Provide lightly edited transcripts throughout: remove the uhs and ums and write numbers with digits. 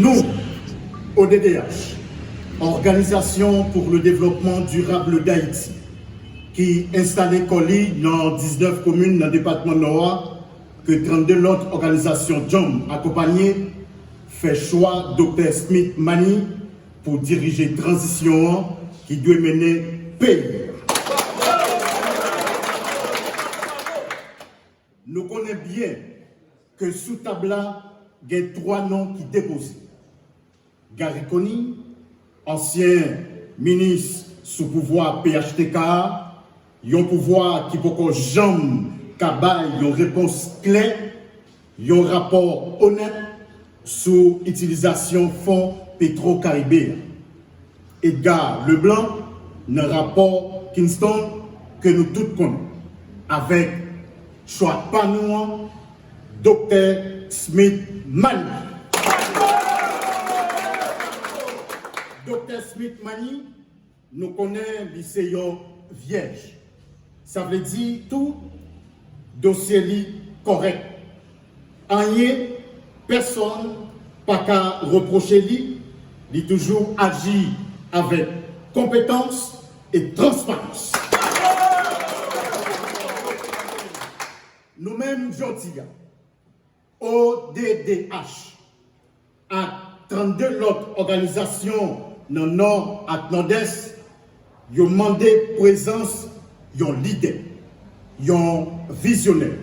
Nous, ODDH, Organisation pour le développement durable d'Haïti, qui installé Coli dans 19 communes dans le département Nord, que 32 autres organisations JOM accompagnées, fait choix Dr. Smith Mani pour diriger transition qui doit mener pays. Nous connaissons bien que sous tabla, il y a 3 noms qui déposent. Gary Koni, ancien ministre sous pouvoir PHTK, un pouvoir qui peut jamais cabaye une réponse claire, un rapport honnête sur l'utilisation fonds pétro-caribéens. Edgar Leblanc, un rapport Kingston que nous tous connaissons, avec choix panouan, Dr. Smith Mani. Dr. Smith Mani, nous connaissons lycée vierge. Ça veut dire tout dossier correct. Rien, personne pas qu'à reprocher lui, il toujours agit avec compétence et transparence. Nous-mêmes, aujourd'hui, ODDH, à 32 autres organisations dans le nord et nord-est, ils ont demandé présence d'un leader, d'un visionnaire,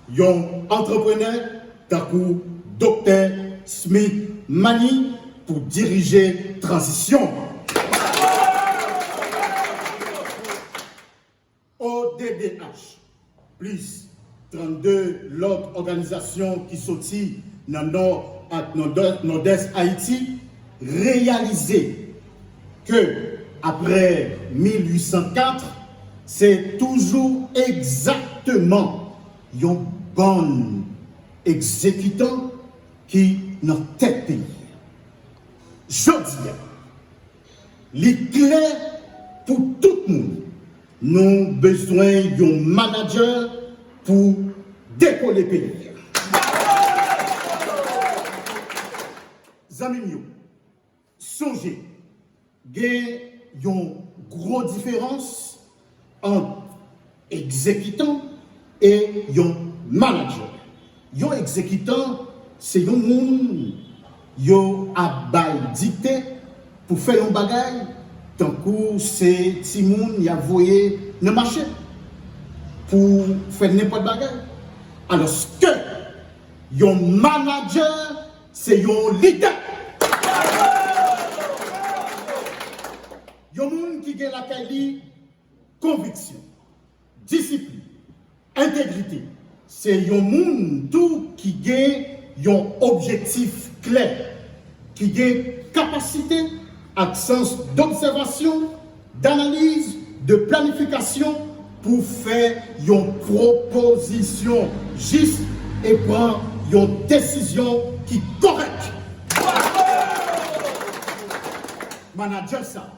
d'un entrepreneur, d'un coup, Dr. Smith Mani, pour diriger transition. ODDH, plus 32 l'autre organisation qui sortit dans le nord et nord-est Haïti, réalisé que après 1804, c'est toujours exactement un bon exécutant qui dans tête pays. Je dis, les clés pour tout le monde, nous avons besoin d'un manager pour décoller le pays. Zamimio, songez, il y a une grosse différence entre exécutant et un manager. Un exécutant, c'est un monde qui a dicté pour faire un bagage, tant que c'est un monde qui a voyé le marché pour faire n'importe quoi. Alors que un manager, c'est un leader. Il y a un monde qui a la conviction, discipline, intégrité. C'est un monde tout qui a un objectif clair, qui a capacité, à sens d'observation, d'analyse, de planification pour faire une proposition juste et prendre une décision qui est correcte. Manager ça.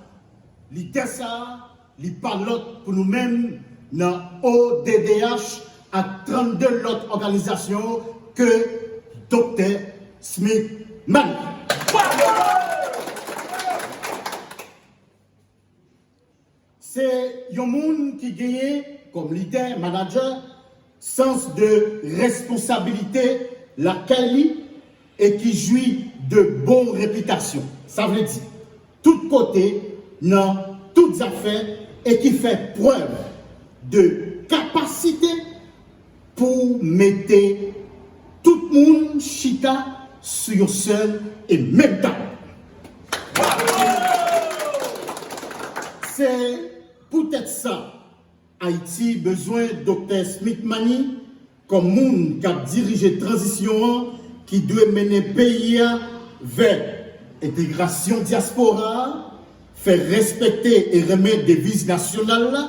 L'idée ça, les pilotes pour nous-mêmes dans ODDH à 32 autres organisations que Dr. Smith Mani. C'est un monde qui gagne comme leader, manager, sens de responsabilité, la qualité et qui jouit de bonne réputation. Ça veut dire, tout côté, dans toutes affaires et qui fait preuve de capacité pour mettre tout le monde chita sur seul et même temps. C'est peut-être ça, Haïti besoin de Dr. Smith Mani comme monde qui a dirigé la transition qui doit mener le pays vers l'intégration diaspora, faire respecter et remettre des devises nationales,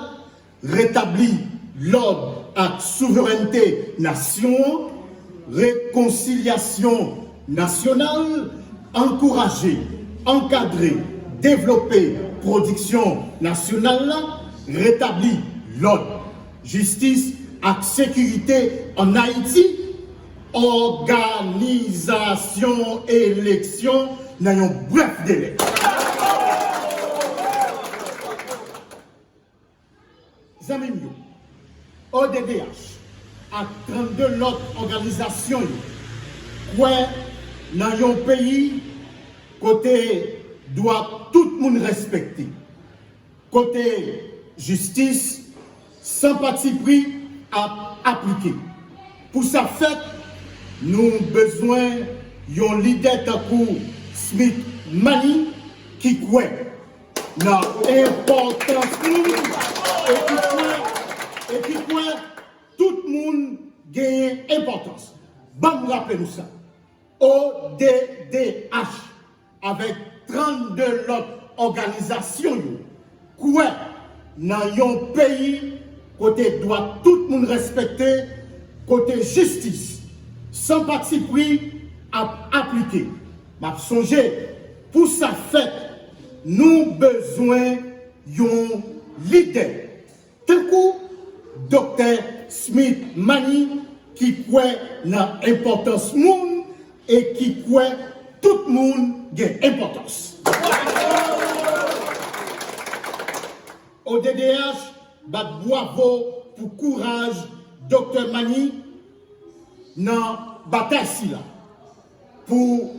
rétablir l'ordre et la souveraineté nation, réconciliation nationale, encourager, encadrer, développer production nationale, rétablir l'ordre, justice et sécurité en Haïti, organisation élection dans un bref délai. Amis, ODDH à 32 autres organisations ouais, dans un pays côté doit tout le monde respecter. Côté justice, sans parti pris à appliquer. Pour ça fait, nous avons besoin d'un leader comme Smith Mani qui croit dans l'importance et qui croit tout le monde gagne importance. Bon, rappelez-nous ça. ODDH avec 32 autres organisations quoi dans un pays côté doit tout le monde respecter côté justice sans parti pris à appliquer. M'a songé pour ça fait nous besoin d'un leader tel que Dr. Smith Mani qui croit dans l'importance monde et qui croit tout le monde a importance. Au DDH, bravo pour courage Dr. Mani dans la bataille pour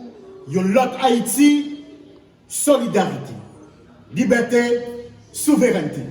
l'autre Haïti, solidarité, liberté, souveraineté.